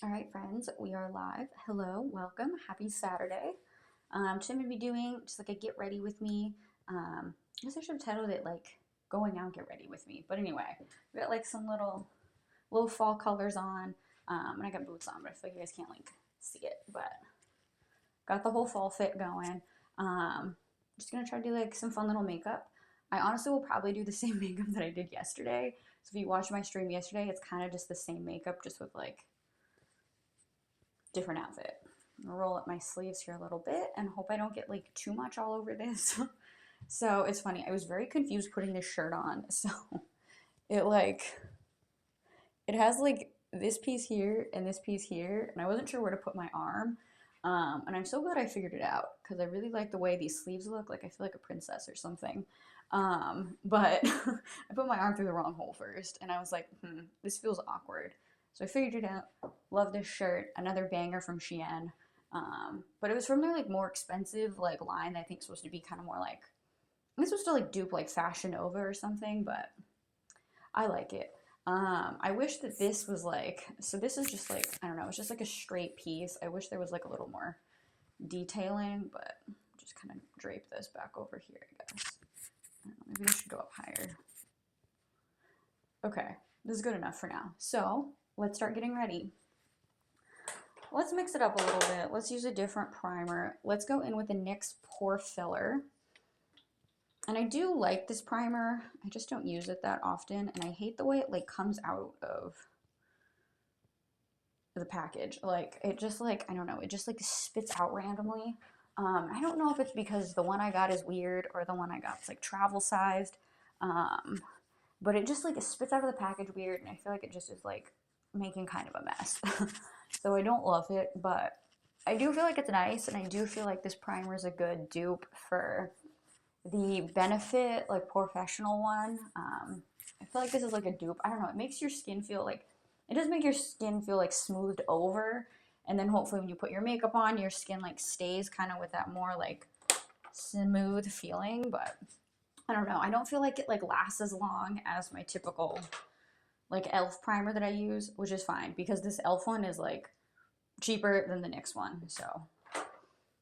All right, friends, we are live. Hello, welcome, happy Saturday. Today I'm going to be doing just like a get ready with me. I guess I should have titled it like going out, get ready with me. But anyway, we got like some little fall colors on. And I got boots on, but I feel like you guys can't like see it. But got the whole fall fit going. Just going to try to do like some fun little makeup. I honestly will probably do the same makeup that I did yesterday. So if you watched my stream yesterday, it's kind of just the same makeup, just with like different outfit. I'm gonna roll up my sleeves here a little bit and hope I don't get like too much all over this. So it's funny, I was very confused putting this shirt on. So it has like this piece here and this piece here, and I wasn't sure where to put my arm. And I'm so glad I figured it out because I really like the way these sleeves look. Like I feel like a princess or something. But I put my arm through the wrong hole first, and I was like, this feels awkward. So I figured it out. Love this shirt. Another banger from Shein. But it was from their like more expensive like line that I think is supposed to be kind of more like, this was to like dupe like Fashion Nova or something, but I like it. I wish that this was like, so this is just like, I don't know, it's just like a straight piece. I wish there was like a little more detailing, but just kind of drape this back over here, I guess. I don't know, maybe I should go up higher. Okay, this is good enough for now. So let's start getting ready. Let's mix it up a little bit. Let's use a different primer. Let's go in with the NYX Pore Filler. And I do like this primer. I just don't use it that often. And I hate the way it like comes out of the package. Like it just like, I don't know, it just like spits out randomly. I don't know if it's because the one I got is weird or the one I got is like travel sized. But it just like it spits out of the package weird, and I feel like it just is like making kind of a mess. So I don't love it, but I do feel like it's nice, and I do feel like this primer is a good dupe for the Benefit like Professional one. I feel like this is like a dupe. I don't know, it makes your skin feel like, it does make your skin feel like smoothed over, and then hopefully when you put your makeup on, your skin like stays kind of with that more like smooth feeling. But I don't know, I don't feel like it like lasts as long as my typical like e.l.f. primer that I use, which is fine because this e.l.f. one is like cheaper than the NYX one. So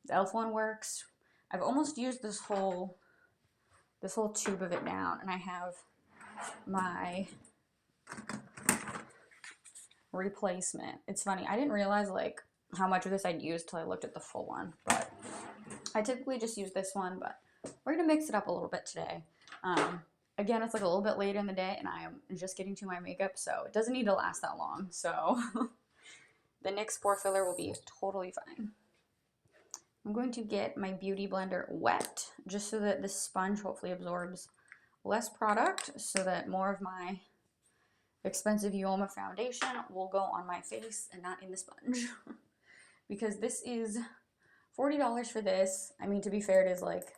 the e.l.f. one works. I've almost used this whole tube of it down, and I have my replacement. It's funny, I didn't realize like how much of this I'd use till I looked at the full one, but I typically just use this one, but we're gonna mix it up a little bit today. Again, it's like a little bit later in the day, and I am just getting to my makeup, so it doesn't need to last that long. So the NYX Pore Filler will be totally fine. I'm going to get my Beauty Blender wet, just so that this sponge hopefully absorbs less product, so that more of my expensive Uoma foundation will go on my face and not in the sponge. Because this is $40 for this. I mean, to be fair, it is like,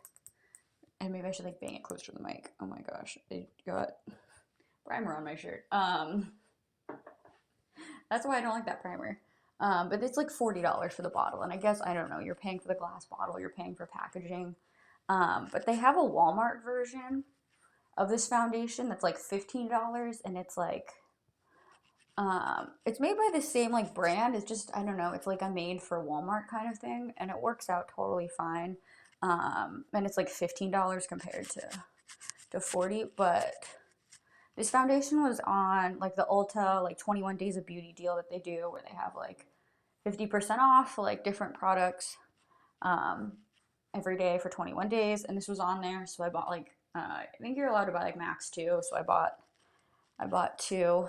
and maybe I should like bang it closer to the mic. Oh my gosh, it got primer on my shirt. That's why I don't like that primer. But it's like $40 for the bottle, and I guess, I don't know, you're paying for the glass bottle, you're paying for packaging. But they have a Walmart version of this foundation that's like $15, and it's like, it's made by the same like brand. It's just, I don't know, it's like a made for Walmart kind of thing, and it works out totally fine. And it's like $15 compared to $40, but this foundation was on like the Ulta like 21 days of beauty deal that they do, where they have like 50% off like different products every day for 21 days, and this was on there. So I bought like I think you're allowed to buy like max 2, so I bought 2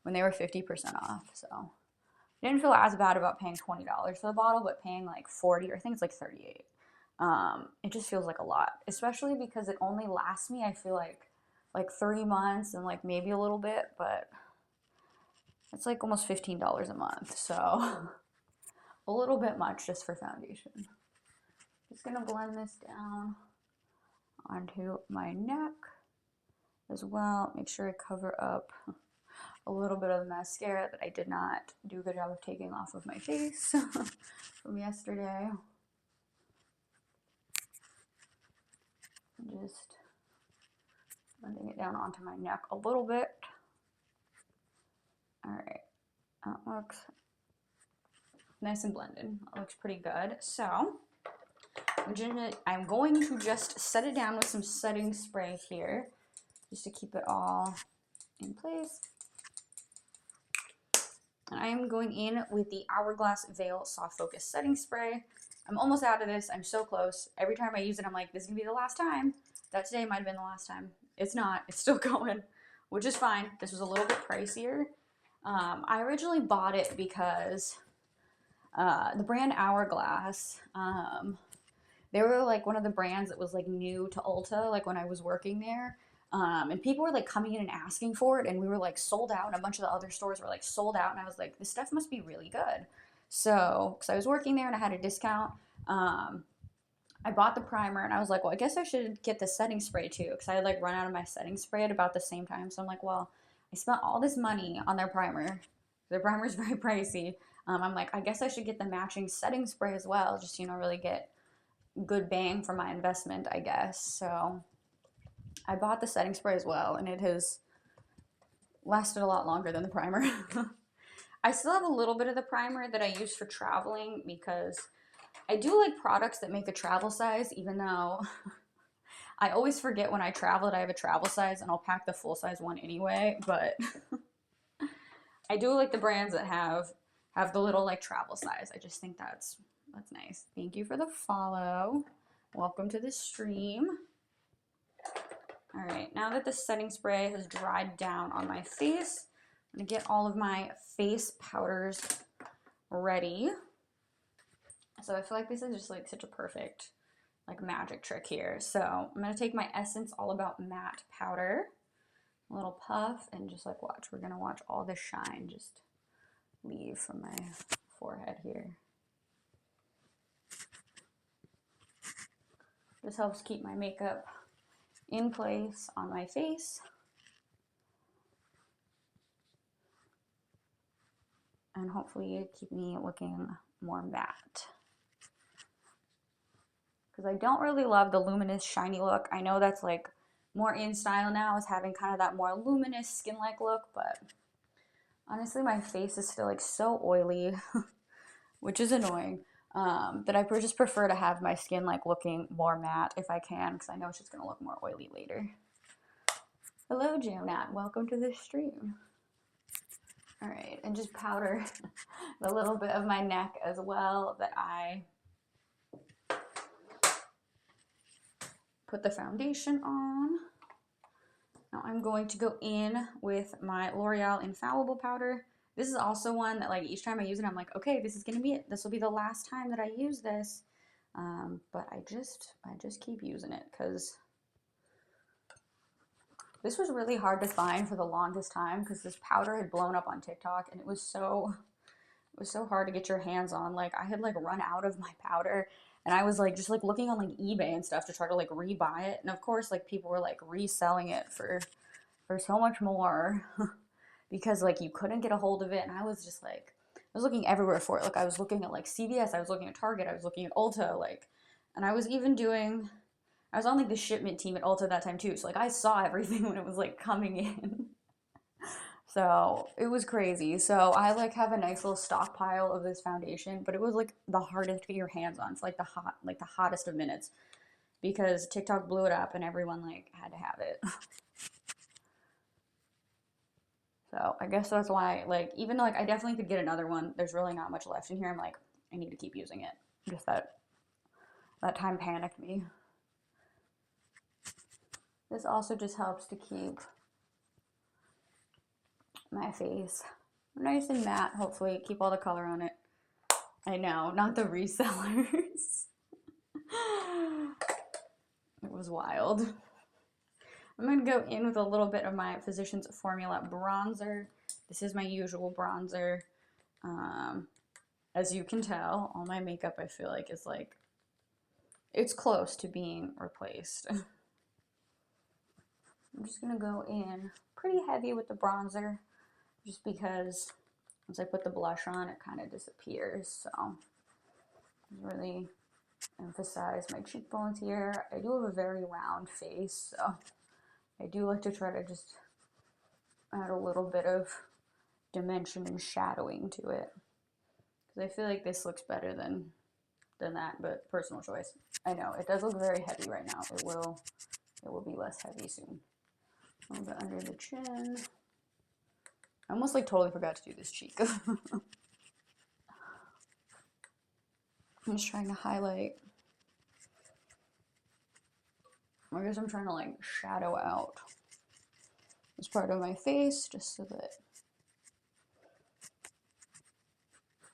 when they were 50% off. So I didn't feel as bad about paying $20 for the bottle, but paying like 40, or I think it's like 38. It just feels like a lot, especially because it only lasts me, I feel like 3 months and like maybe a little bit, but it's like almost $15 a month, so a little bit much just for foundation. Just gonna blend this down onto my neck as well. Make sure I cover up a little bit of the mascara that I did not do a good job of taking off of my face from yesterday. Just blending it down onto my neck a little bit. All right, that looks nice and blended. It looks pretty good. So I'm going to just set it down with some setting spray here, just to keep it all in place. And I am going in with the Hourglass Veil Soft Focus Setting Spray. I'm almost out of this. I'm so close. Every time I use it, I'm like, this is going to be the last time. That today might have been the last time. It's not. It's still going, which is fine. This was a little bit pricier. I originally bought it because the brand Hourglass, they were like one of the brands that was like new to Ulta, like when I was working there. And people were like coming in and asking for it, and we were like sold out, and a bunch of the other stores were like sold out, and I was like, this stuff must be really good. So, because I was working there and I had a discount, I bought the primer, and I was like, well, I guess I should get the setting spray too, because I had like run out of my setting spray at about the same time. So I'm like, well, I spent all this money on their primer. Their primer is very pricey. I'm like, I guess I should get the matching setting spray as well, just, you know, really get good bang for my investment, I guess. So I bought the setting spray as well, and it has lasted a lot longer than the primer. I still have a little bit of the primer that I use for traveling, because I do like products that make a travel size, even though I always forget when I travel that I have a travel size, and I'll pack the full size one anyway. But I do like the brands that have the little like travel size. I just think that's nice. Thank you for the follow. Welcome to the stream. All right, now that the setting spray has dried down on my face, I'm gonna get all of my face powders ready. So I feel like this is just like such a perfect like magic trick here. So I'm gonna take my Essence All About Matte powder, a little puff, and just like watch. We're gonna watch all the shine just leave from my forehead here. This helps keep my makeup in place on my face. And hopefully keep me looking more matte. Because I don't really love the luminous shiny look. I know that's like more in style now, is having kind of that more luminous skin-like look, but honestly my face is still like so oily, which is annoying, that I just prefer to have my skin like looking more matte if I can, because I know it's just going to look more oily later. Hello Jonat, welcome to the stream. All right, and just powder the little bit of my neck as well that I put the foundation on. Now I'm going to go in with my L'Oreal Infallible powder. This is also one that like each time I use it, I'm like, okay, this is gonna be it. This will be the last time that I use this. But I just keep using it, because this was really hard to find for the longest time, because this powder had blown up on TikTok, and it was so hard to get your hands on. Like I had like run out of my powder, and I was like just like looking on like eBay and stuff to try to like rebuy it, and of course like people were like reselling it for so much more because like you couldn't get a hold of it. And I was just like, I was looking everywhere for it. Like I was looking at like CVS, I was looking at Target, I was looking at Ulta, like, and I was on like the shipment team at Ulta that time too, so like I saw everything when it was like coming in. So it was crazy. So I like have a nice little stockpile of this foundation, but it was like the hardest to get your hands on for like the hottest of minutes, because TikTok blew it up and everyone like had to have it. So I guess that's why, like, even though like I definitely could get another one, there's really not much left in here. I'm like, I need to keep using it. Just that time panicked me. This also just helps to keep my face nice and matte, hopefully keep all the color on it. I know, not the resellers. It was wild. I'm going to go in with a little bit of my Physicians Formula bronzer. This is my usual bronzer. As you can tell, all my makeup I feel like is like, it's close to being replaced. I'm just going to go in pretty heavy with the bronzer, just because once I put the blush on, it kind of disappears. So really emphasize my cheekbones here. I do have a very round face, so I do like to try to just add a little bit of dimension and shadowing to it. because I feel like this looks better than that, but personal choice. I know it does look very heavy right now. It will be less heavy soon. A little bit under the chin. I almost like totally forgot to do this cheek. I'm just trying to highlight. I guess I'm trying to like shadow out this part of my face just so that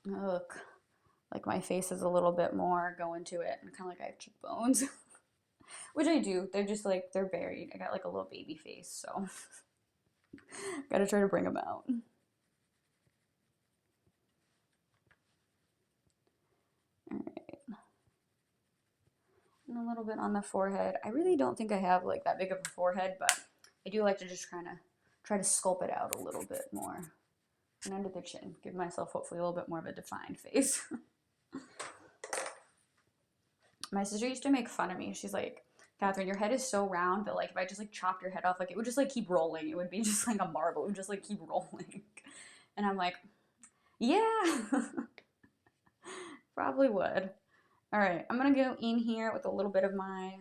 look like my face is a little bit more going to it and kind of like I have cheekbones. Which I do. They're just like, they're buried. I got like a little baby face, so gotta try to bring them out. Alright. And a little bit on the forehead. I really don't think I have like that big of a forehead, but I do like to just kind of try to sculpt it out a little bit more. And under the chin. Give myself hopefully a little bit more of a defined face. My sister used to make fun of me. She's like, Catherine, your head is so round that like if I just like chopped your head off, like it would just like keep rolling. It would be just like a marble. It would just like keep rolling. And I'm like, yeah, probably would. All right, I'm gonna go in here with a little bit of my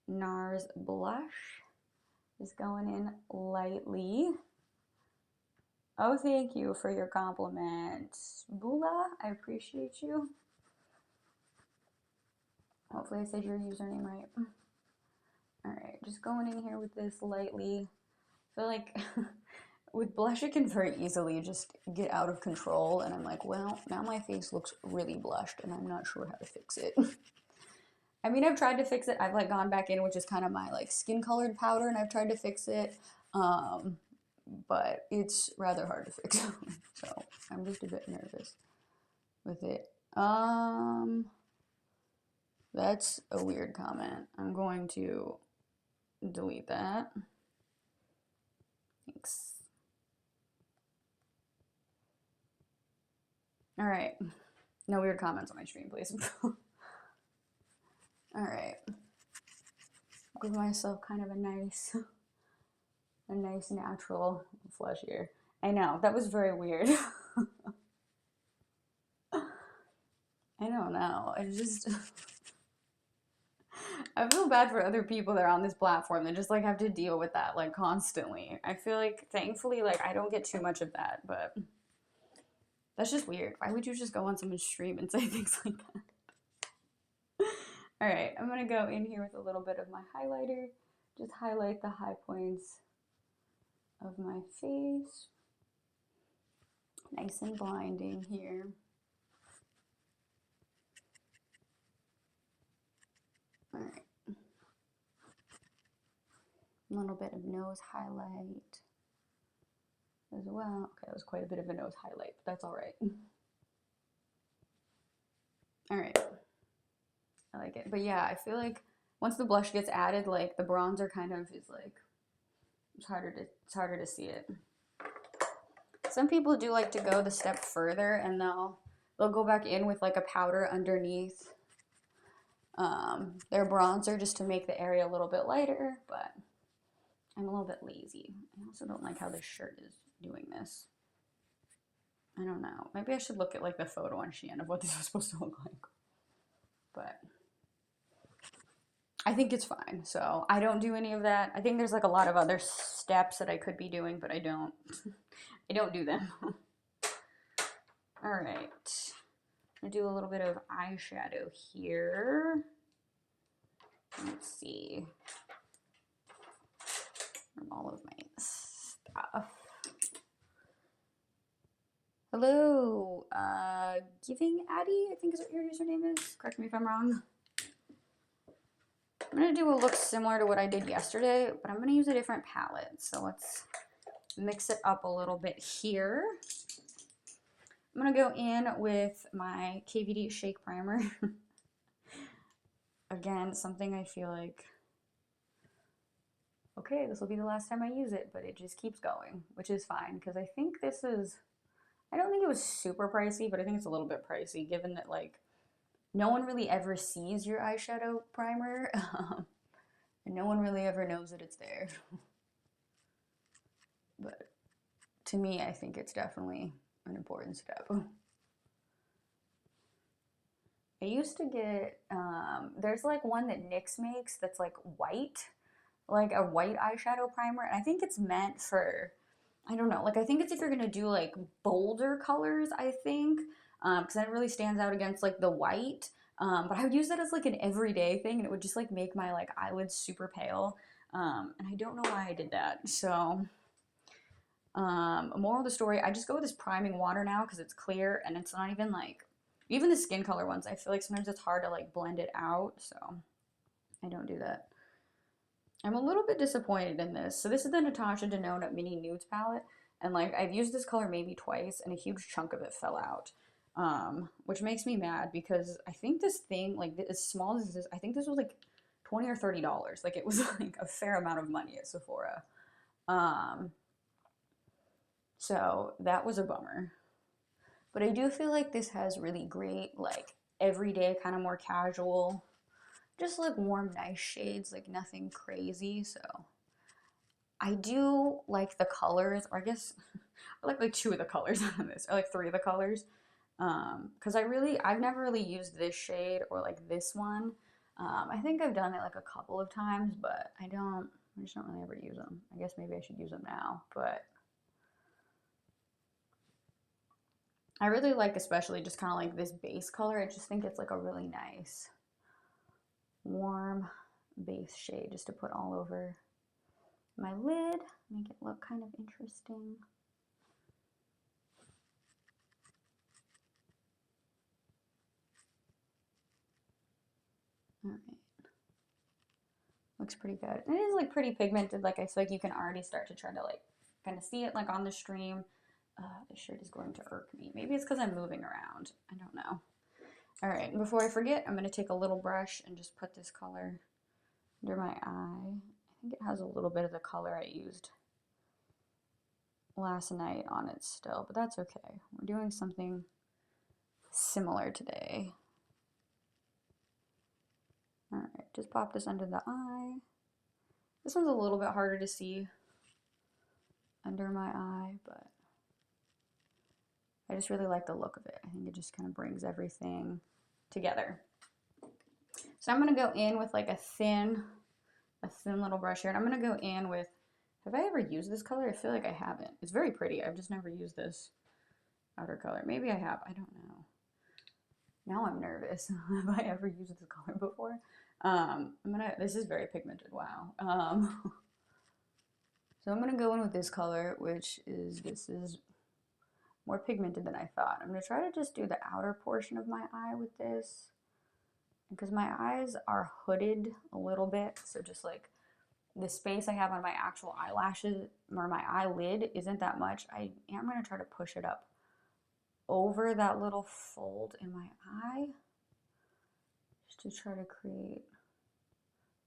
Nars Blush. Just going in lightly. Oh, thank you for your compliment. Bula, I appreciate you. Hopefully I said your username right. Alright, just going in here with this lightly. I feel like with blush it can very easily just get out of control, and I'm like, well, now my face looks really blushed and I'm not sure how to fix it. I mean, I've tried to fix it. I've like gone back in, which is kind of my like skin colored powder, and I've tried to fix it. But it's rather hard to fix. So I'm just a bit nervous with it. That's a weird comment. I'm going to delete that. Thanks. All right. No weird comments on my stream, please. All right. Give myself kind of a nice natural flush here. I know, that was very weird. I don't know. I just I feel bad for other people that are on this platform that just like have to deal with that like constantly. I feel like thankfully like I don't get too much of that, but that's just weird. Why would you just go on someone's stream and say things like that? All right, I'm gonna go in here with a little bit of my highlighter. Just highlight the high points of my face. Nice and blinding here. All right. A little bit of nose highlight as well. Okay, that was quite a bit of a nose highlight, but that's all right. All right. I like it. But yeah, I feel like once the blush gets added, like the bronzer kind of is like, it's harder to see it. Some people do like to go the step further and they'll go back in with like a powder underneath their bronzer just to make the area a little bit lighter, but I'm a little bit lazy. I also don't like how this shirt is doing this. I don't know. Maybe I should look at like the photo on Shein of what this was supposed to look like. But I think it's fine. So I don't do any of that. I think there's like a lot of other steps that I could be doing, but I don't. I don't do them. All right. I'm gonna do a little bit of eyeshadow here. Let's see. From all of my stuff. Hello, Giving Addie, I think is what your username is. Correct me if I'm wrong. I'm gonna do a look similar to what I did yesterday, but I'm gonna use a different palette. So let's mix it up a little bit here. I'm gonna go in with my KVD Shake Primer. Again, something I feel like, okay, this will be the last time I use it, but it just keeps going, which is fine, because I think this is, I don't think it was super pricey, but I think it's a little bit pricey, given that, like, no one really ever sees your eyeshadow primer, and no one really ever knows that it's there. But to me, I think it's definitely an important step. I used to get, there's like one that NYX makes that's like white, like a white eyeshadow primer. And I think it's meant for, I don't know, like I think it's if you're gonna do like bolder colors, I think, because that really stands out against like the white. But I would use that as like an everyday thing, and it would just like make my like eyelids super pale. And I don't know why I did that. So, moral of the story, I just go with this priming water now because it's clear and it's not even like, even the skin color ones, I feel like sometimes it's hard to like blend it out. So I don't do that. I'm a little bit disappointed in this. So this is the Natasha Denona Mini Nudes palette. And like I've used this color maybe twice and a huge chunk of it fell out. Which makes me mad because I think this thing, like as small as this is, I think this was like $20 or $30. Like it was like a fair amount of money at Sephora. So that was a bummer. But I do feel like this has really great, like everyday kind of more casual, just like warm, nice shades, like nothing crazy. So I do like the colors, or I guess I like two of the colors on this, or like three of the colors. Because I've never really used this shade or like this one. I think I've done it like a couple of times, but I just don't really ever use them. I guess maybe I should use them now, but I really like especially just kind of like this base color. I just think it's like a really nice warm base shade just to put all over my lid, make it look kind of interesting. All right. Looks pretty good. It is like pretty pigmented. Like I feel like you can already start to try to like kind of see it like on the stream. This shirt is going to irk me. Maybe it's because I'm moving around. I don't know. All right, and before I forget, I'm going to take a little brush and just put this color under my eye. I think it has a little bit of the color I used last night on it still, but that's okay. We're doing something similar today. All right, just pop this under the eye. This one's a little bit harder to see under my eye, but I just really like the look of it. I think it just kind of brings everything together. So I'm going to go in with like a thin little brush here. And I'm going to go in with, have I ever used this color? I feel like I haven't. It's very pretty. I've just never used this outer color. Maybe I have. I don't know. Now I'm nervous. Have I ever used this color before? This is very pigmented. Wow. So I'm going to go in with this color, this is more pigmented than I thought. I'm going to try to just do the outer portion of my eye with this, because my eyes are hooded a little bit, so just like the space I have on my actual eyelashes or my eyelid isn't that much. I am going to try to push it up over that little fold in my eye just to try to create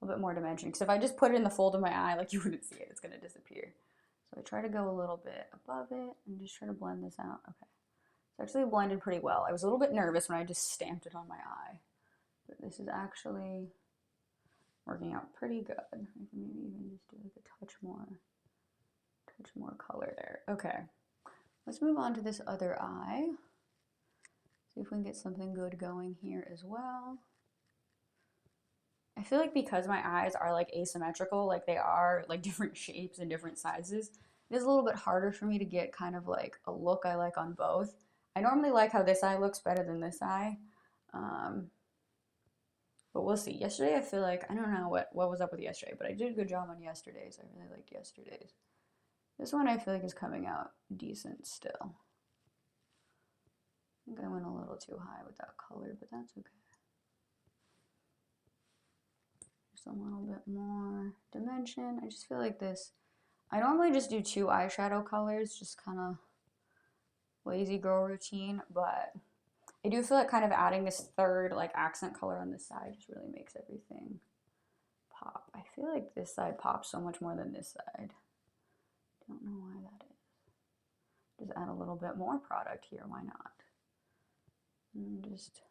a little bit more dimension, because if I just put it in the fold of my eye, like you wouldn't see it, it's going to disappear. So I try to go a little bit above it and just try to blend this out. Okay. It's actually blended pretty well. I was a little bit nervous when I just stamped it on my eye, but this is actually working out pretty good. I can maybe even just do like a touch more color there. Okay. Let's move on to this other eye. See if we can get something good going here as well. I feel like because my eyes are like asymmetrical, like they are like different shapes and different sizes, it is a little bit harder for me to get kind of like a look I like on both. I normally like how this eye looks better than this eye. But we'll see. Yesterday, I feel like, I don't know what was up with yesterday, but I did a good job on yesterday's. I really liked yesterday's. This one I feel like is coming out decent still. I think I went a little too high with that color, but that's okay. Just a little bit more dimension. I just feel like this, I normally just do 2 eyeshadow colors, just kind of lazy girl routine, but I do feel like kind of adding this third like accent color on this side just really makes everything pop. I feel like this side pops so much more than this side. Don't know why that is. Just add a little bit more product here, why not? And just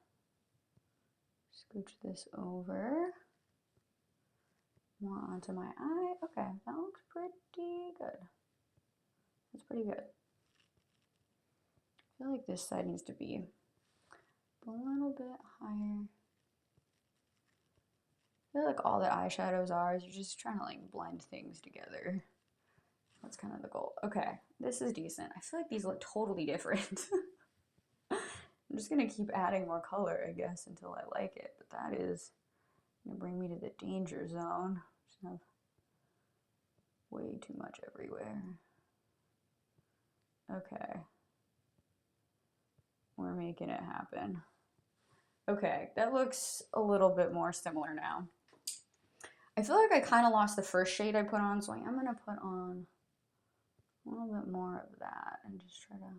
scooch this over more onto my eye. Okay, that looks pretty good. That's pretty good. I feel like this side needs to be a little bit higher. I feel like all that eyeshadows are is you're just trying to like blend things together. That's kind of the goal. Okay, this is decent. I feel like these look totally different. I'm just gonna keep adding more color, I guess, until I like it. But that is gonna bring me to the danger zone. Just have way too much everywhere. Okay. We're making it happen. Okay, that looks a little bit more similar now. I feel like I kind of lost the first shade I put on, so I am gonna put on a little bit more of that and just try to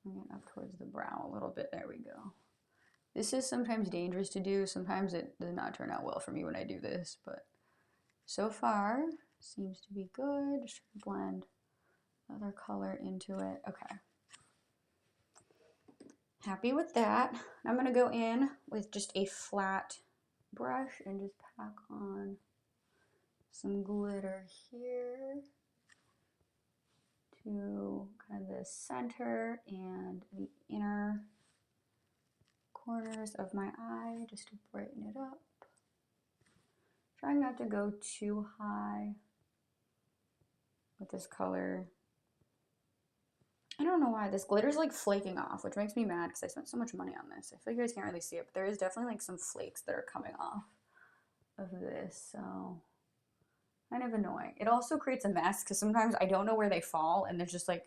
bring it up towards the brow a little bit. There we go. This is sometimes dangerous to do. Sometimes it does not turn out well for me when I do this, but so far seems to be good. Just try to blend other color into it. Okay. Happy with that. I'm gonna go in with just a flat brush and just pack on some glitter here to kind of the center and the inner corners of my eye just to brighten it up. Trying not to go too high with this color. I don't know why this glitter's like flaking off, which makes me mad because I spent so much money on this. I feel like you guys can't really see it, but there is definitely like some flakes that are coming off of this, so kind of annoying. It also creates a mess because sometimes I don't know where they fall and there's just like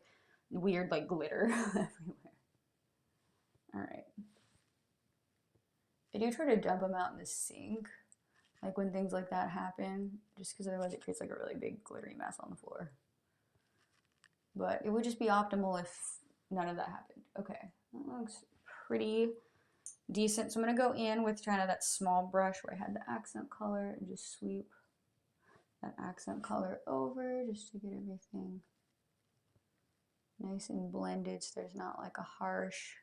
weird like glitter everywhere. All right. I do try to dump them out in the sink, like when things like that happen, just because otherwise it creates like a really big glittery mess on the floor. But it would just be optimal if none of that happened. Okay, that looks pretty decent. So I'm gonna go in with kind of that small brush where I had the accent color and just sweep that accent color over just to get everything nice and blended so there's not like a harsh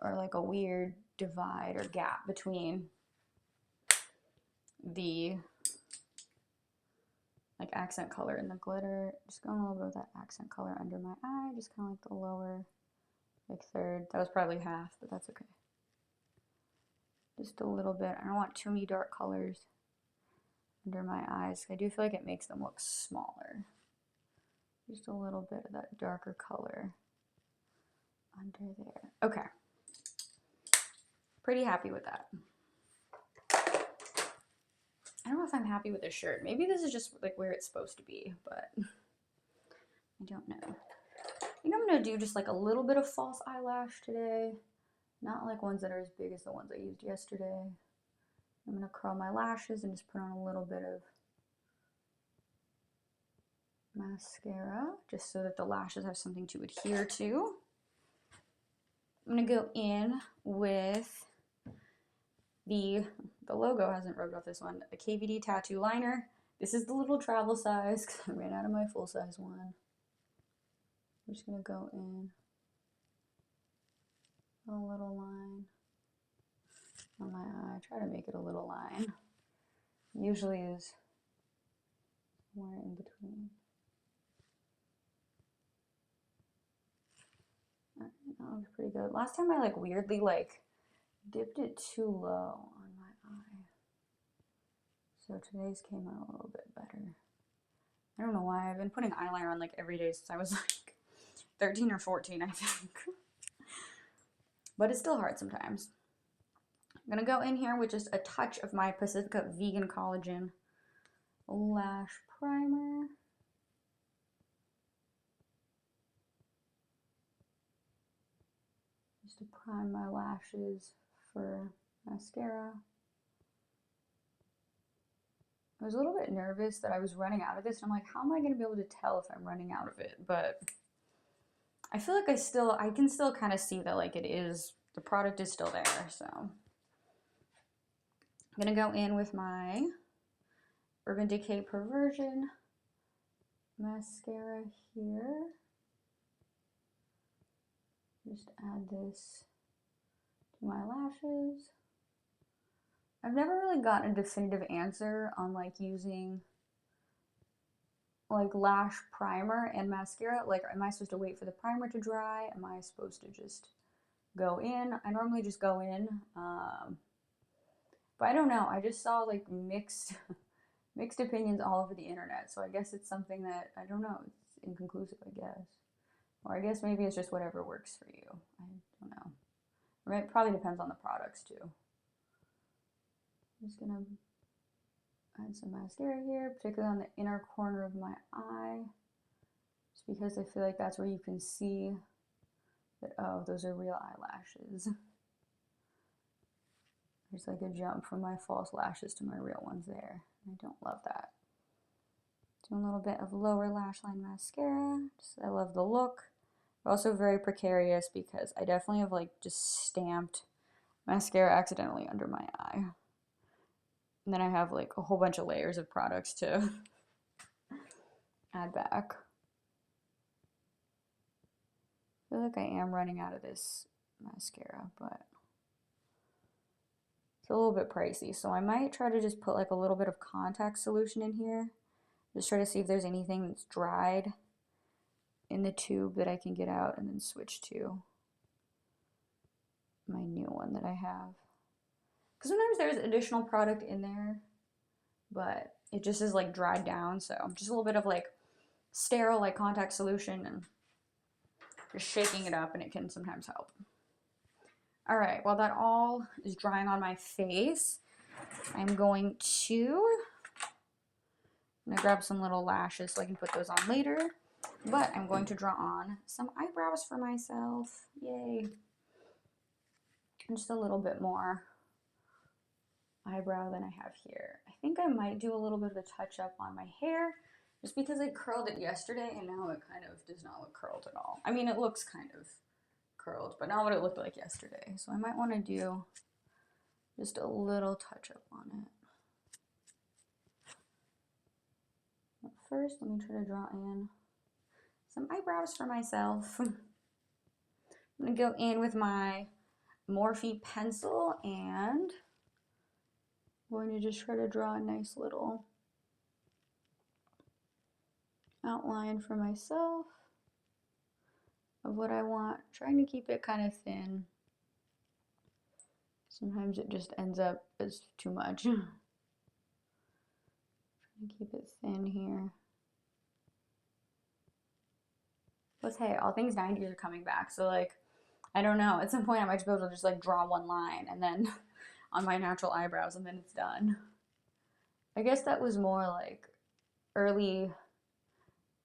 or like a weird divide or gap between the like accent color and the glitter. Just going a little bit of that accent color under my eye, just kind of like the lower like third. That was probably half, but that's okay. Just a little bit. I don't want too many dark colors under my eyes. I do feel like it makes them look smaller. Just a little bit of that darker color under there. Okay. Pretty happy with that. I don't know if I'm happy with this shirt. Maybe this is just like where it's supposed to be, but I don't know. I think I'm gonna do just like a little bit of false eyelash today. Not like ones that are as big as the ones I used yesterday. I'm gonna curl my lashes and just put on a little bit of mascara just so that the lashes have something to adhere to. I'm gonna go in with the logo hasn't rubbed off this one, the Kvd Tattoo Liner. This is the little travel size because I ran out of my full size one. I'm just gonna go in a little line on my eye. Try to make it a little line. Usually is somewhere in between. Alright, that looks pretty good. Last time I like weirdly like dipped it too low on my eye. So today's came out a little bit better. I don't know why. I've been putting eyeliner on like every day since I was like 13 or 14, I think. But it's still hard sometimes. I'm gonna go in here with just a touch of my Pacifica Vegan Collagen Lash Primer. Just to prime my lashes for mascara. I was a little bit nervous that I was running out of this, and I'm like, how am I going to be able to tell if I'm running out of it? But I feel like I can still kind of see that like it is, the product is still there, so. I'm going to go in with my Urban Decay Perversion mascara here. Just add this to my lashes. I've never really gotten a definitive answer on like using like lash primer and mascara. Like, am I supposed to wait for the primer to dry? Am I supposed to just go in. I normally just go in, but I don't know. I just saw like mixed opinions all over the internet. So I guess it's something that, I don't know, it's inconclusive, I guess. Or I guess maybe it's just whatever works for you. I don't know. Or it probably depends on the products too. I'm just gonna add some mascara here, particularly on the inner corner of my eye. Just because I feel like that's where you can see that, oh, those are real eyelashes. There's like a jump from my false lashes to my real ones there. I don't love that. Do a little bit of lower lash line mascara. I love the look. Also very precarious because I definitely have like just stamped mascara accidentally under my eye. And then I have like a whole bunch of layers of products to add back. I feel like I am running out of this mascara, but it's a little bit pricey. So I might try to just put like a little bit of contact solution in here. Just try to see if there's anything that's dried in the tube that I can get out and then switch to my new one that I have. Because sometimes there's additional product in there, but it just is like dried down. So just a little bit of like sterile like contact solution and just shaking it up, and it can sometimes help. All right, while that all is drying on my face, I'm going to grab some little lashes so I can put those on later. But I'm going to draw on some eyebrows for myself. Yay. And just a little bit more eyebrow than I have here. I think I might do a little bit of a touch up on my hair just because I curled it yesterday and now it kind of does not look curled at all. I mean, it looks kind of curled, but not what it looked like yesterday. So I might want to do just a little touch up on it. But first, let me try to draw in some eyebrows for myself. I'm going to go in with my Morphe pencil and I'm going to just try to draw a nice little outline for myself of what I want. Trying to keep it kind of thin. Sometimes it just ends up as too much. Trying to keep it thin here. But hey, all things 90s are coming back, so like, I don't know, at some point I might just be able to just like draw one line and then on my natural eyebrows and then it's done. I guess that was more like early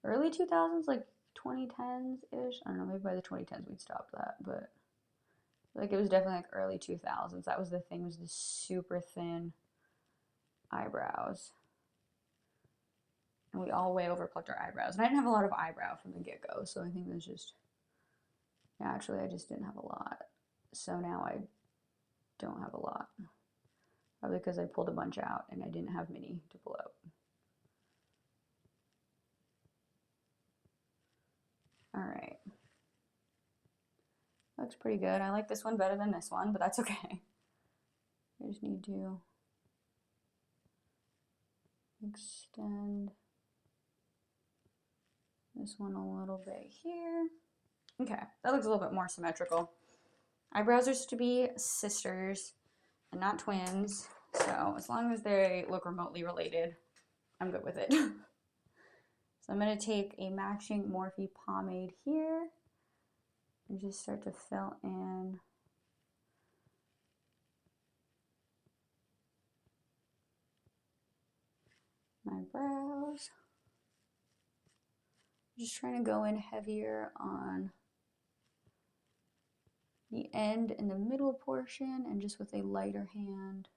2000s, like 2010s-ish. I don't know, maybe by the 2010s we'd stopped that, but like it was definitely like early 2000s. That was the thing, was the super thin eyebrows. And we all way over plucked our eyebrows. And I didn't have a lot of eyebrow from the get-go, so I think that's just, naturally I just didn't have a lot. So now I don't have a lot. Probably because I pulled a bunch out and I didn't have many to pull out. Alright. Looks pretty good. I like this one better than this one, but that's okay. I just need to extend this one a little bit here. Okay, that looks a little bit more symmetrical. Eyebrows are to be sisters and not twins, so as long as they look remotely related, I'm good with it. So I'm going to take a matching Morphe pomade here and just start to fill in my brows. Just trying to go in heavier on the end and the middle portion and just with a lighter hand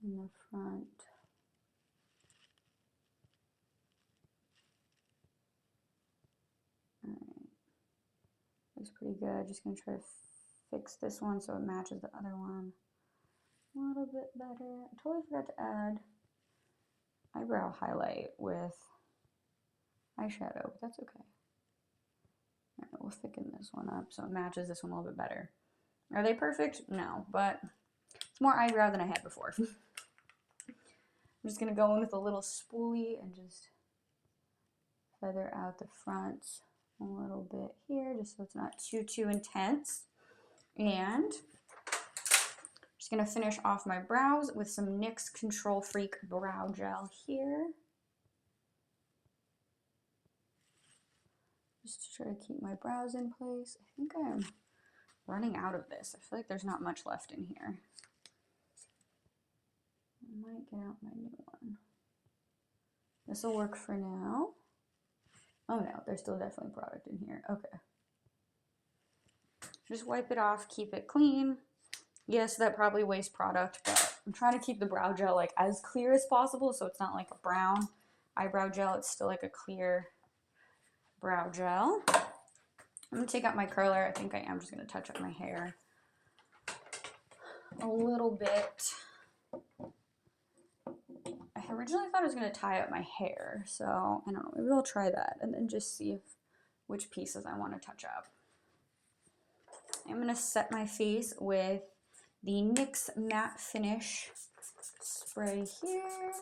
in the front. Alright, looks pretty good. Just going to try to fix this one so it matches the other one a little bit better. I totally forgot to add eyebrow highlight with eyeshadow, but that's okay. Alright, we'll thicken this one up so it matches this one a little bit better. Are they perfect? No, but it's more eyebrow than I had before. I'm just going to go in with a little spoolie and just feather out the fronts a little bit here, just so it's not too intense. And I'm just gonna finish off my brows with some NYX Control Freak Brow Gel here. Just to try to keep my brows in place. I think I'm running out of this. I feel like there's not much left in here. I might get out my new one. This will work for now. Oh no, there's still definitely product in here. Okay. Just wipe it off, keep it clean. Yes, that probably wastes product, but I'm trying to keep the brow gel like as clear as possible so it's not like a brown eyebrow gel. It's still like a clear brow gel. I'm gonna take out my curler. I think I am just gonna touch up my hair a little bit. I originally thought I was gonna tie up my hair, so I don't know, maybe I'll try that and then just see which pieces I want to touch up. I'm gonna set my face with the NYX Matte Finish spray here.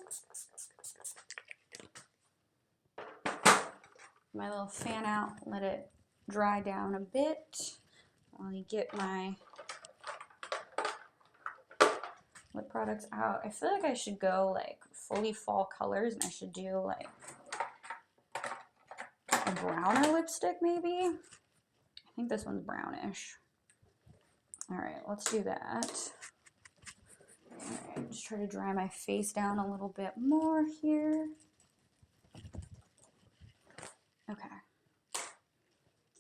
My little fan out, let it dry down a bit while you get my lip products out. I feel like I should go like fully fall colors and I should do like a browner lipstick maybe. I think this one's brownish. All right, let's do that. All right, just try to dry my face down a little bit more here. Okay.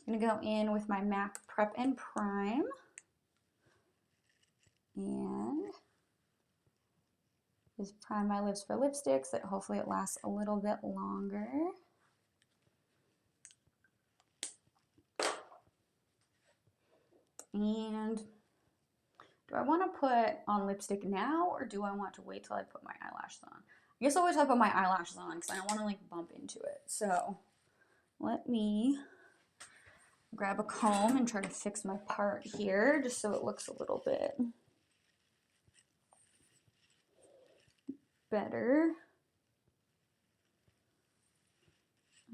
I'm gonna go in with my MAC Prep and Prime. And just prime my lips for lipsticks that hopefully it lasts a little bit longer. And do I want to put on lipstick now or do I want to wait till I put my eyelashes on? I guess I'll wait till I put my eyelashes on because I don't want to like bump into it. So let me grab a comb and try to fix my part here just so it looks a little bit better.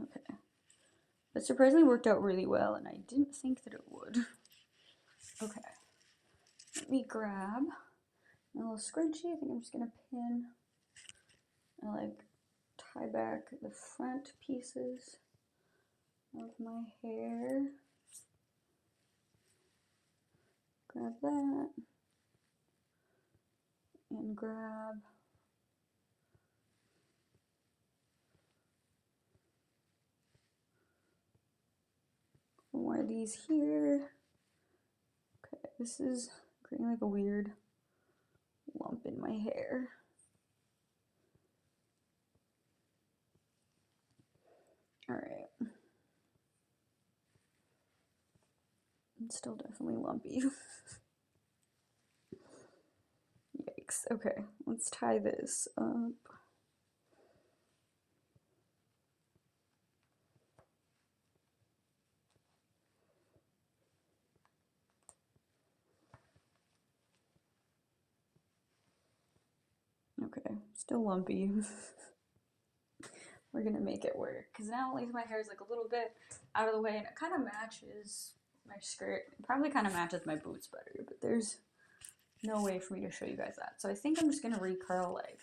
Okay. That surprisingly worked out really well and I didn't think that it would. Okay. Let me grab a little scrunchie. I think I'm just gonna pin and like tie back the front pieces of my hair. Grab that and grab more of these here. Okay, this is creating like a weird lump in my hair. All right. It's still definitely lumpy. Yikes. Okay, let's tie this up. Okay, still lumpy. We're gonna make it work because now at least my hair is like a little bit out of the way and it kind of matches my skirt. It probably kind of matches my boots better, but there's no way for me to show you guys that. So I think I'm just gonna recurl like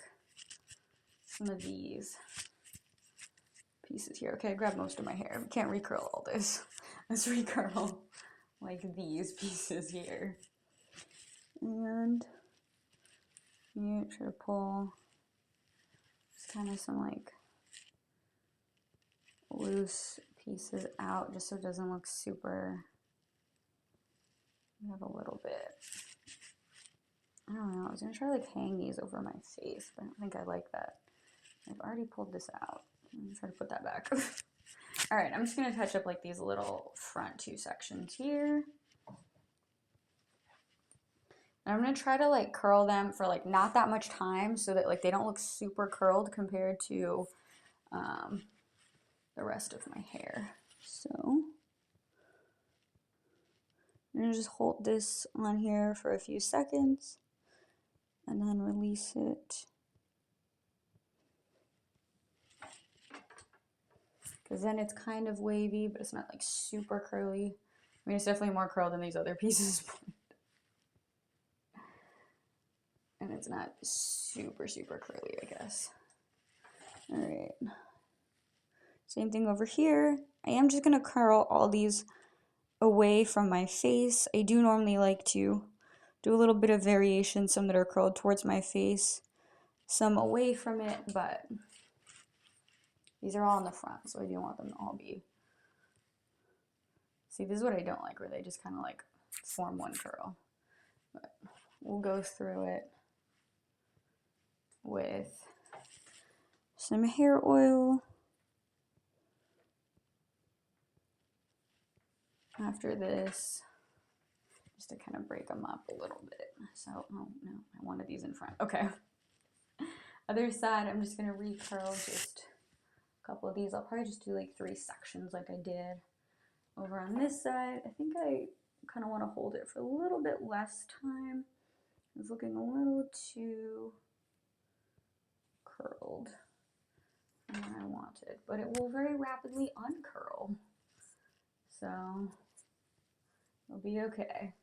some of these pieces here. Okay, I grabbed most of my hair. We can't recurl all this. Let's recurl like these pieces here. And you try to pull just kind of some like loose pieces out just so it doesn't look super. We have a little bit. I don't know. I was gonna try to like hang these over my face, but I don't think I like that. I've already pulled this out. I'm gonna try to put that back. All right, I'm just gonna touch up like these little front two sections here. And I'm gonna try to like curl them for like not that much time so that like they don't look super curled compared to the rest of my hair. So I'm gonna just hold this on here for a few seconds and then release it. because then it's kind of wavy, but it's not like super curly. I mean, it's definitely more curled than these other pieces. And it's not super, super curly, I guess. All right. Same thing over here. I am just going to curl all these away from my face. I do normally like to do a little bit of variation, some that are curled towards my face, some away from it, but these are all in the front, so I do want them to all be. See, this is what I don't like, where they just kind of like form one curl. But we'll go through it with some hair oil. After this, just to kind of break them up a little bit. So, oh no, I wanted these in front. Okay. Other side, I'm just going to recurl just a couple of these. I'll probably just do like 3 sections like I did over on this side. I think I kind of want to hold it for a little bit less time. It's looking a little too curled than I wanted, but it will very rapidly uncurl. So it'll be okay.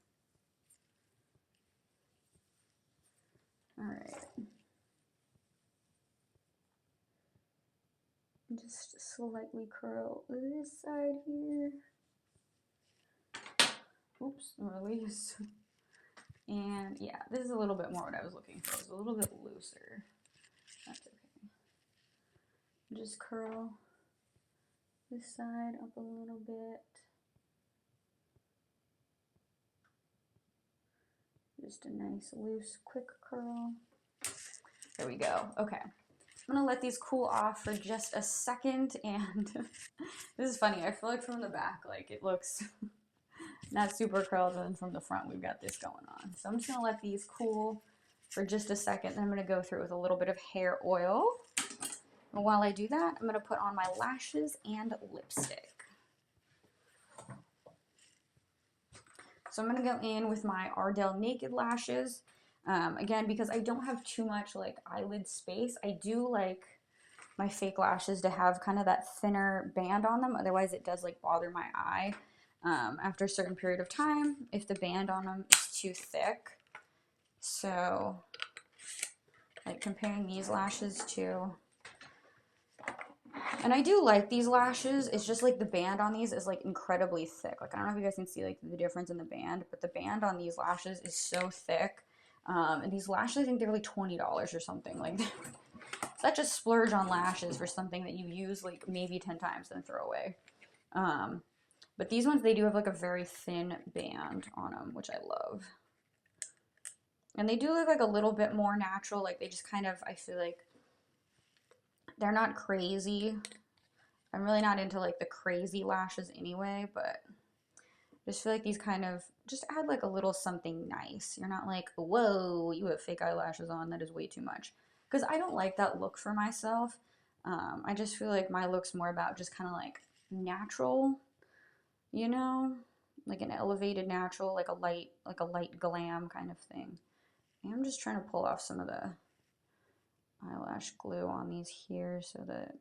All right. Just slightly curl this side here. Oops, release. And yeah, this is a little bit more what I was looking for. It's a little bit looser. That's okay. Just curl this side up a little bit. Just a nice, loose, quick curl. There we go. Okay. I'm gonna let these cool off for just a second, and this is funny. I feel like from the back, like it looks not super curled, and then from the front, we've got this going on. So I'm just gonna let these cool for just a second, then I'm gonna go through it with a little bit of hair oil. And while I do that, I'm gonna put on my lashes and lipstick. So I'm gonna go in with my Ardell Naked Lashes. Again, because I don't have too much like eyelid space, I do like my fake lashes to have kind of that thinner band on them. Otherwise it does like bother my eye after a certain period of time if the band on them is too thick. So like comparing these lashes to, and I do like these lashes, it's just like the band on these is like incredibly thick. Like I don't know if you guys can see like the difference in the band, but the band on these lashes is so thick. And these lashes, I think they're like $20 or something. Like such a splurge on lashes for something that you use like maybe 10 times and throw away. But these ones, they do have like a very thin band on them, which I love. And they do look like a little bit more natural. Like they just kind of, I feel like they're not crazy. I'm really not into like the crazy lashes anyway, but I just feel like these kind of just add like a little something nice. You're not like, whoa, you have fake eyelashes on. That is way too much. Because I don't like that look for myself. I just feel like my look's more about just kind of like natural, you know, like an elevated natural, like a light glam kind of thing. And I'm just trying to pull off some of the eyelash glue on these here so that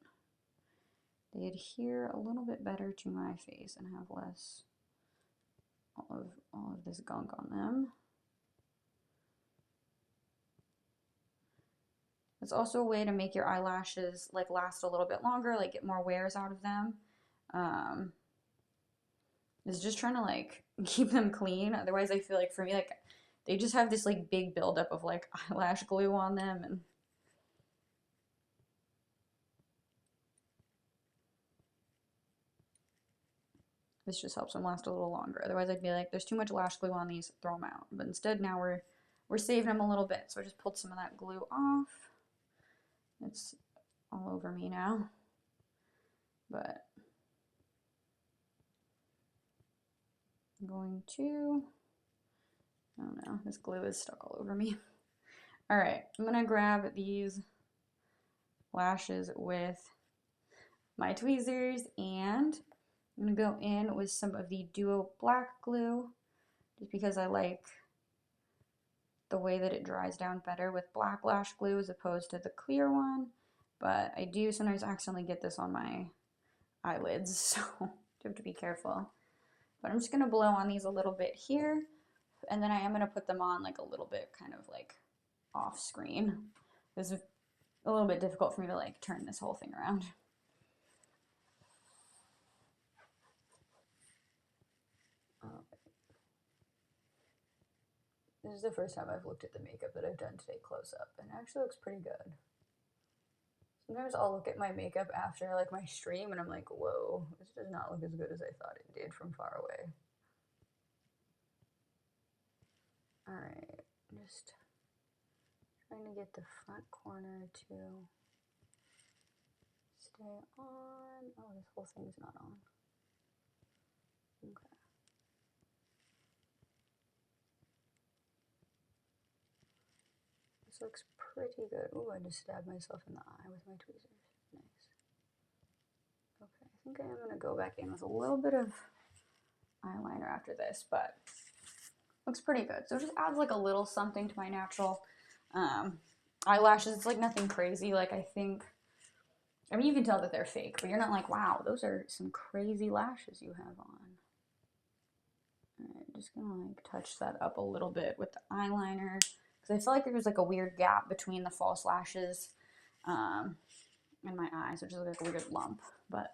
they adhere a little bit better to my face and have less all of this gunk on them. It's also a way to make your eyelashes like last a little bit longer, like get more wears out of them. Is just trying to like keep them clean. Otherwise, I feel like for me, like they just have this like big buildup of like eyelash glue on them, and this just helps them last a little longer. Otherwise, I'd be like, there's too much lash glue on these, throw them out. But instead, now we're saving them a little bit. So I just pulled some of that glue off. It's all over me now, but I'm going to, oh no, this glue is stuck all over me. All right, I'm gonna grab these lashes with my tweezers, and I'm gonna go in with some of the Duo Black Glue, just because I like the way that it dries down better with black lash glue as opposed to the clear one. But I do sometimes accidentally get this on my eyelids, so you have to be careful. But I'm just going to blow on these a little bit here, and then I am going to put them on like a little bit kind of like off screen. This is a little bit difficult for me to like turn this whole thing around. This is the first time I've looked at the makeup that I've done today close up, and it actually looks pretty good. Sometimes I'll look at my makeup after like my stream and I'm like, whoa, this does not look as good as I thought it did from far away. Alright, just trying to get the front corner to stay on. Oh, this whole thing's not on. Okay. This looks pretty good. Ooh, I just stabbed myself in the eye with my tweezers. Nice. Okay, I think I am going to go back in with a little bit of eyeliner after this, but looks pretty good. So it just adds like a little something to my natural eyelashes. It's like nothing crazy. Like I mean, you can tell that they're fake, but you're not like, wow, those are some crazy lashes you have on. Alright, just gonna like touch that up a little bit with the eyeliner, because I feel like there was like a weird gap between the false lashes and my eyes, which is like a weird lump, but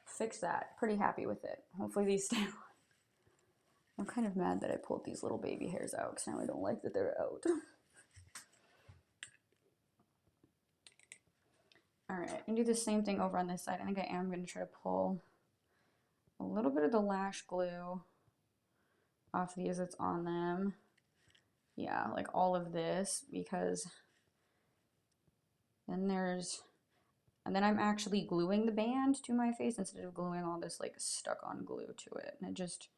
fix that. Pretty happy with it. Hopefully these stay on. I'm kind of mad that I pulled these little baby hairs out, because now I don't like that they're out. Alright, and do the same thing over on this side. I think I am going to try to pull a little bit of the lash glue off these that's on them. Yeah, like all of this, because then and then I'm actually gluing the band to my face instead of gluing all this like stuck on glue to it. And it just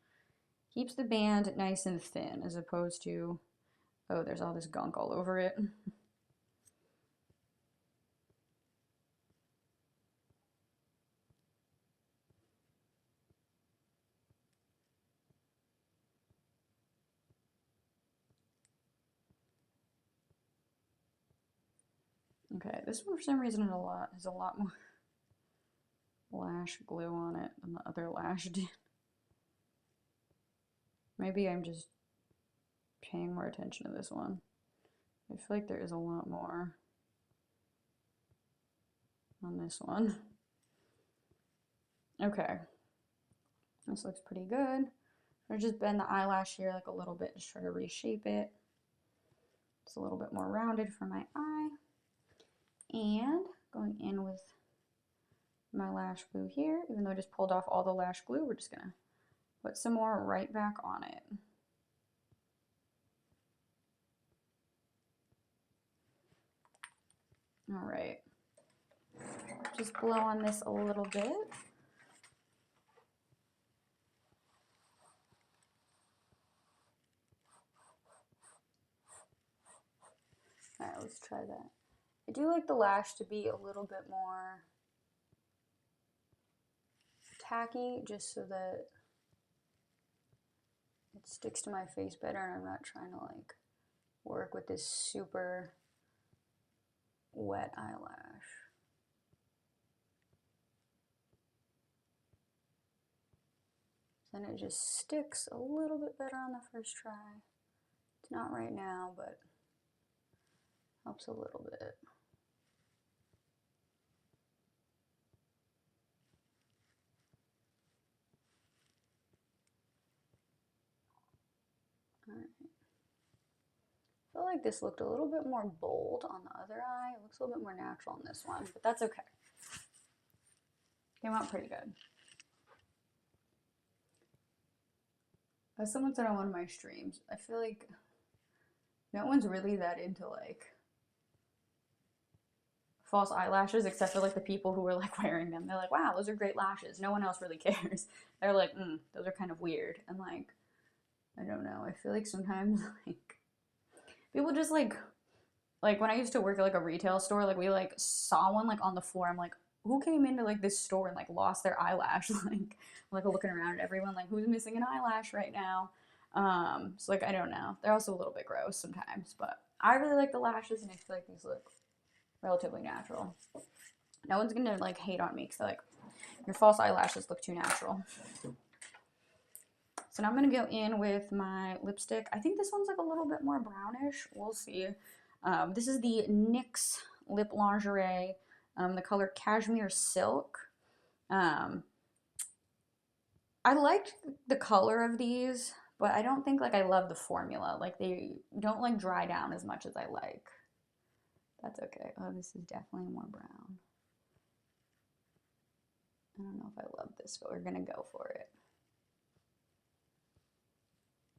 keeps the band nice and thin, as opposed to, oh, there's all this gunk all over it. Okay, this one for some reason has a lot more lash glue on it than the other lash did. Maybe I'm just paying more attention to this one. I feel like there is a lot more on this one. Okay, this looks pretty good. I'm just bend the eyelash here like a little bit, just try to reshape it. It's a little bit more rounded for my eye. And going in with my lash glue here, even though I just pulled off all the lash glue, we're just gonna put some more right back on it. All right, just blow on this a little bit. All right, let's try that. I do like the lash to be a little bit more tacky, just so that it sticks to my face better and I'm not trying to like work with this super wet eyelash. Then it just sticks a little bit better on the first try. It's not right now, but helps a little bit. Alright. I feel like this looked a little bit more bold on the other eye. It looks a little bit more natural on this one, but that's okay. Came out pretty good. As someone said on one of my streams, I feel like no one's really that into like false eyelashes except for like the people who were like wearing them. They're like, wow, those are great lashes. No one else really cares. They're like, those are kind of weird. And like, I don't know. I feel like sometimes like people just like when I used to work at like a retail store, like we like saw one like on the floor. I'm like, who came into like this store and like lost their eyelash? like looking around at everyone like, who's missing an eyelash right now? So like, I don't know. They're also a little bit gross sometimes, but I really like the lashes and I feel like these look relatively natural. No one's gonna like hate on me because like your false eyelashes look too natural. So now I'm gonna go in with my lipstick. I think this one's like a little bit more brownish. We'll see. This is the NYX Lip Lingerie, the color Cashmere Silk. I liked the color of these, but I don't think like I love the formula. Like they don't like dry down as much as I like. That's okay. Oh, this is definitely more brown. I don't know if I love this, but we're gonna go for it.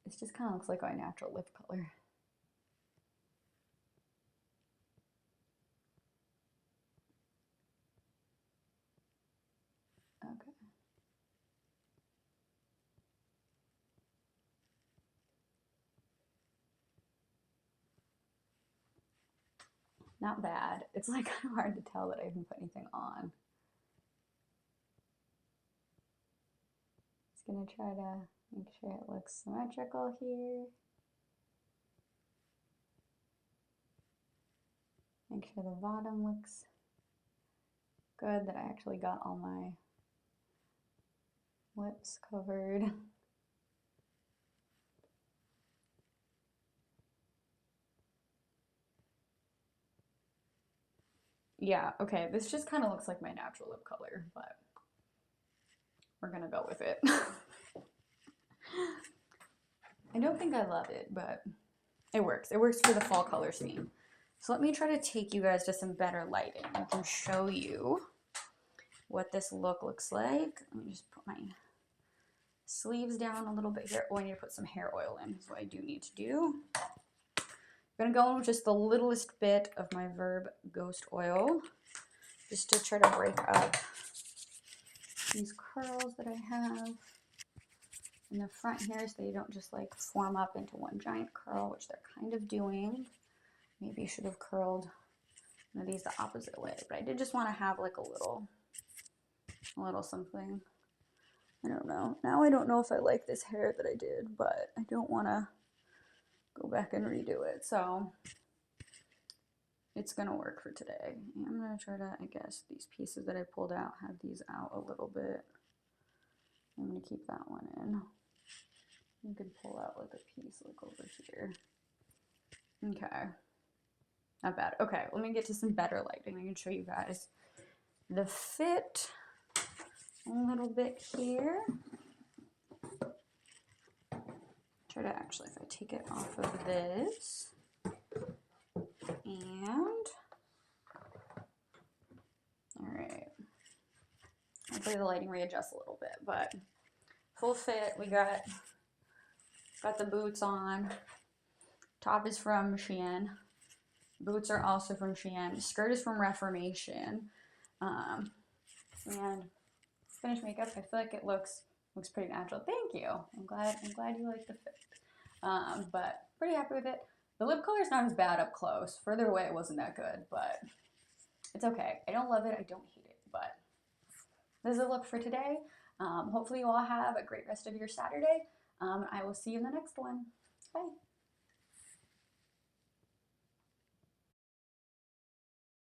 This just kind of looks like my natural lip color. Okay. Not bad. It's like kind of hard to tell that I didn't put anything on. Just gonna try to make sure it looks symmetrical here. Make sure the bottom looks good, that I actually got all my lips covered. Yeah, okay, this just kind of looks like my natural lip color, but we're gonna go with it. I don't think I love it, but it works. It works for the fall color scheme. So let me try to take you guys to some better lighting. I can show you what this look looks like. Let me just put my sleeves down a little bit here. Oh, I need to put some hair oil in, is what I do need to do. I'm gonna go in with just the littlest bit of my Verb Ghost Oil, just to try to break up these curls that I have in the front here, so they don't just like form up into one giant curl, which they're kind of doing. Maybe I should have curled one of these the opposite way, but I did just want to have like a little something. I don't know. Now I don't know if I like this hair that I did, but I don't want to go back and redo it. So it's going to work for today. I'm going to try to, I guess, these pieces that I pulled out, have these out a little bit. I'm going to keep that one in. You could pull out like a piece like over here. Okay. Not bad. Okay, let me get to some better lighting. I can show you guys the fit a little bit here. Try to actually, if I take it off of this, and all right, hopefully the lighting readjusts a little bit, but full fit. We got the boots on. Top is from Shein. Boots are also from Shein. Skirt is from Reformation. And finished makeup, I feel like it looks pretty natural. Thank you. I'm glad you like the fit. But pretty happy with it. The lip color is not as bad up close. Further away, it wasn't that good, but it's okay. I don't love it. I don't hate it, but this is a look for today. Hopefully you all have a great rest of your Saturday. I will see you in the next one. Bye.